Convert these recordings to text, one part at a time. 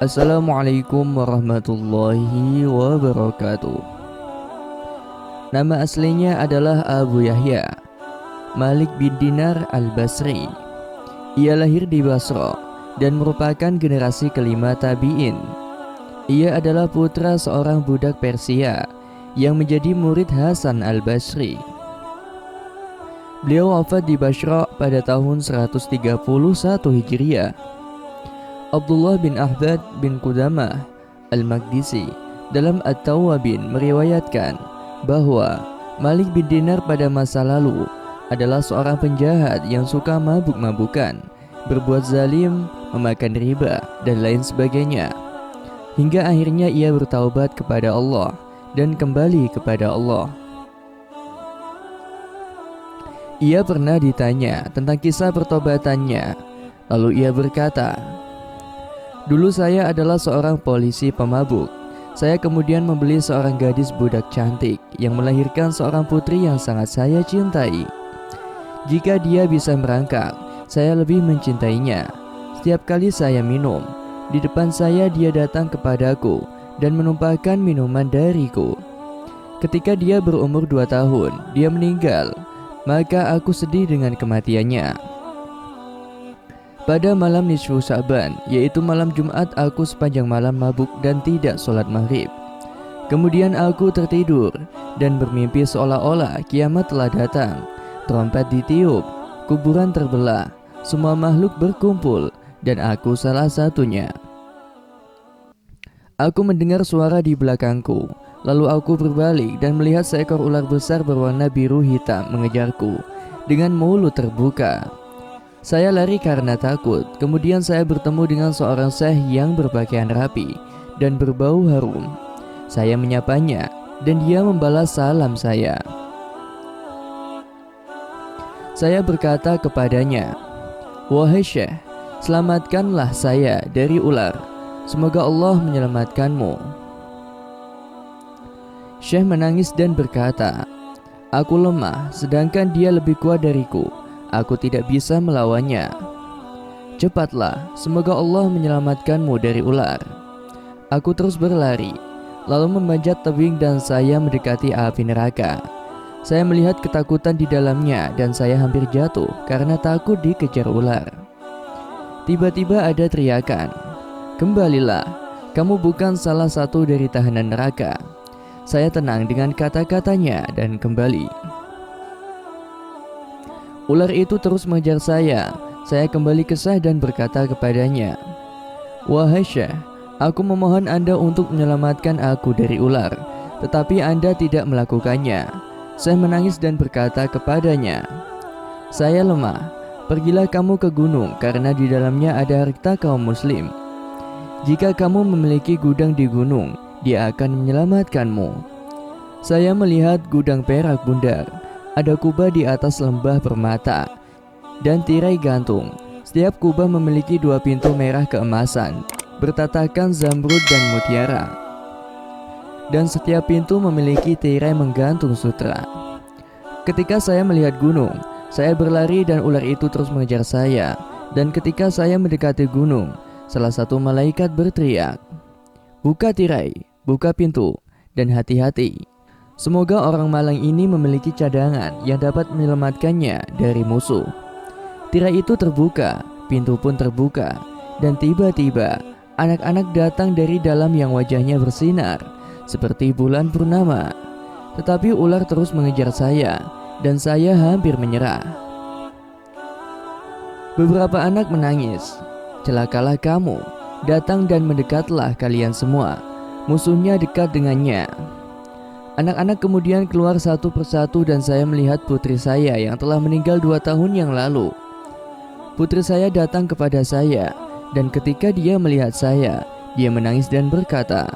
Assalamualaikum warahmatullahi wabarakatuh. Nama aslinya adalah Abu Yahya Malik bin Dinar al-Basri. Ia lahir di Basra dan merupakan generasi kelima tabi'in. Ia adalah putra seorang budak Persia yang menjadi murid Hasan al-Basri. Beliau wafat di Basra pada tahun 131 Hijriah. Abdullah bin Ahbad bin Qudamah al-Maqdisi dalam At-Tawwabin meriwayatkan bahwa Malik bin Dinar pada masa lalu adalah seorang penjahat yang suka mabuk-mabukan, berbuat zalim, memakan riba, dan lain sebagainya. Hingga akhirnya ia bertaubat kepada Allah dan kembali kepada Allah. Ia pernah ditanya tentang kisah pertobatannya, lalu ia berkata, "Dulu saya adalah seorang polisi pemabuk. Saya kemudian membeli seorang gadis budak cantik yang melahirkan seorang putri yang sangat saya cintai. Jika dia bisa merangkak, saya lebih mencintainya. Setiap kali saya minum, di depan saya dia datang kepadaku dan menumpahkan minuman dariku. Ketika dia berumur 2 tahun, dia meninggal, maka aku sedih dengan kematiannya. Pada malam nisfu Sa'ban, yaitu malam Jumat, aku sepanjang malam mabuk dan tidak sholat maghrib. Kemudian aku tertidur dan bermimpi seolah-olah kiamat telah datang. Trompet ditiup, kuburan terbelah, semua makhluk berkumpul, dan aku salah satunya. Aku mendengar suara di belakangku, lalu aku berbalik dan melihat seekor ular besar berwarna biru hitam mengejarku dengan mulut terbuka. Saya lari karena takut. Kemudian saya bertemu dengan seorang syekh yang berpakaian rapi dan berbau harum. Saya menyapanya dan dia membalas salam saya. Saya berkata kepadanya, 'Wahai syekh, selamatkanlah saya dari ular. Semoga Allah menyelamatkanmu.' Syekh menangis dan berkata, 'Aku lemah, sedangkan dia lebih kuat dariku. Aku tidak bisa melawannya. Cepatlah, semoga Allah menyelamatkanmu dari ular.' Aku terus berlari, lalu memanjat tebing dan saya mendekati api neraka. Saya melihat ketakutan di dalamnya dan saya hampir jatuh karena takut dikejar ular. Tiba-tiba ada teriakan, 'Kembalilah, kamu bukan salah satu dari tahanan neraka.' Saya tenang dengan kata-katanya dan kembali. Ular itu terus mengejar saya. Saya kembali ke syekh dan berkata kepadanya, 'Wahai syekh, aku memohon Anda untuk menyelamatkan aku dari ular, tetapi Anda tidak melakukannya.' Syekh menangis dan berkata kepadanya, 'Saya lemah, pergilah kamu ke gunung karena di dalamnya ada harta kaum muslim. Jika kamu memiliki gudang di gunung, dia akan menyelamatkanmu.' Saya melihat gudang perak bundar. Ada kubah di atas lembah permata dan tirai gantung. Setiap kubah memiliki 2 pintu merah keemasan bertatakan zamrud dan mutiara, dan setiap pintu memiliki tirai menggantung sutra. Ketika saya melihat gunung, saya berlari dan ular itu terus mengejar saya. Dan ketika saya mendekati gunung, salah satu malaikat berteriak, 'Buka tirai, buka pintu, dan hati-hati. Semoga orang malang ini memiliki cadangan yang dapat menyelamatkannya dari musuh.' Tirai itu terbuka, pintu pun terbuka, dan tiba-tiba anak-anak datang dari dalam yang wajahnya bersinar seperti bulan purnama. Tetapi ular terus mengejar saya dan saya hampir menyerah. Beberapa anak menangis, 'Celakalah kamu, datang dan mendekatlah kalian semua. Musuhnya dekat dengannya.' Anak-anak kemudian keluar satu persatu dan saya melihat putri saya yang telah meninggal 2 tahun yang lalu. Putri saya datang kepada saya dan ketika dia melihat saya, dia menangis dan berkata,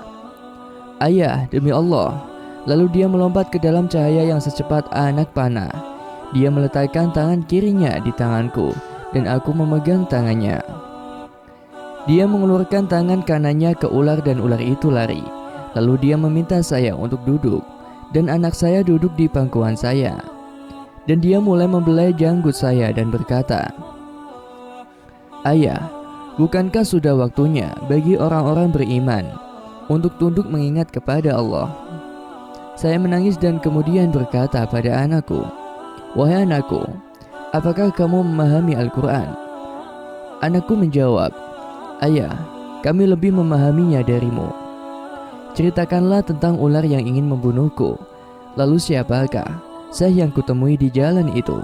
'Ayah, demi Allah.' Lalu dia melompat ke dalam cahaya yang secepat anak panah. Dia meletakkan tangan kirinya di tanganku dan aku memegang tangannya. Dia mengeluarkan tangan kanannya ke ular dan ular itu lari. Lalu dia meminta saya untuk duduk, dan anak saya duduk di pangkuan saya. Dan dia mulai membelai janggut saya dan berkata, 'Ayah, Bukankah sudah waktunya bagi orang-orang beriman untuk tunduk mengingat kepada Allah? Saya menangis dan kemudian berkata pada anakku, "Wahai anakku, apakah kamu memahami Al-Quran?" Anakku menjawab, "Ayah, kami lebih memahaminya darimu. Ceritakanlah tentang ular yang ingin membunuhku. Lalu siapakah Syekh yang kutemui di jalan itu?"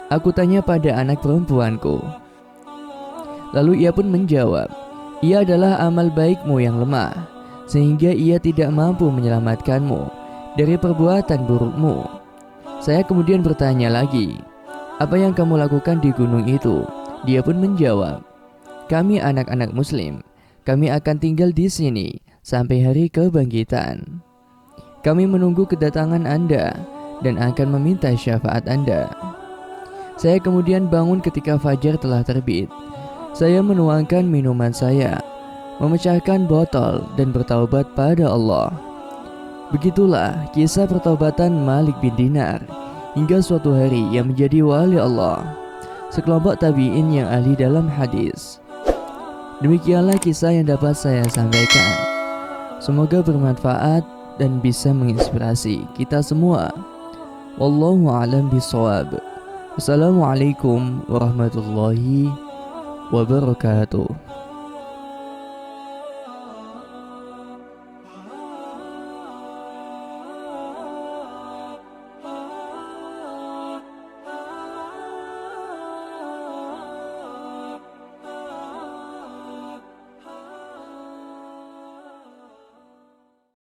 Aku tanya pada anak perempuanku. Lalu ia pun menjawab, "Ia adalah amal baikmu yang lemah, sehingga ia tidak mampu menyelamatkanmu dari perbuatan burukmu." Saya kemudian bertanya lagi, "Apa yang kamu lakukan di gunung itu?" Dia pun menjawab, "Kami anak-anak muslim, kami akan tinggal di sini sampai hari kebangkitan. Kami menunggu kedatangan Anda dan akan meminta syafaat Anda." Saya kemudian bangun ketika fajar telah terbit. Saya menuangkan minuman saya, memecahkan botol dan bertaubat pada Allah. Begitulah kisah pertaubatan Malik bin Dinar hingga suatu hari ia menjadi wali Allah, sekelompok tabi'in yang ahli dalam hadis. Demikianlah kisah yang dapat saya sampaikan. Semoga bermanfaat dan bisa menginspirasi kita semua. Wallahu a'lam bishawab. Wassalamualaikum warahmatullahi wabarakatuh.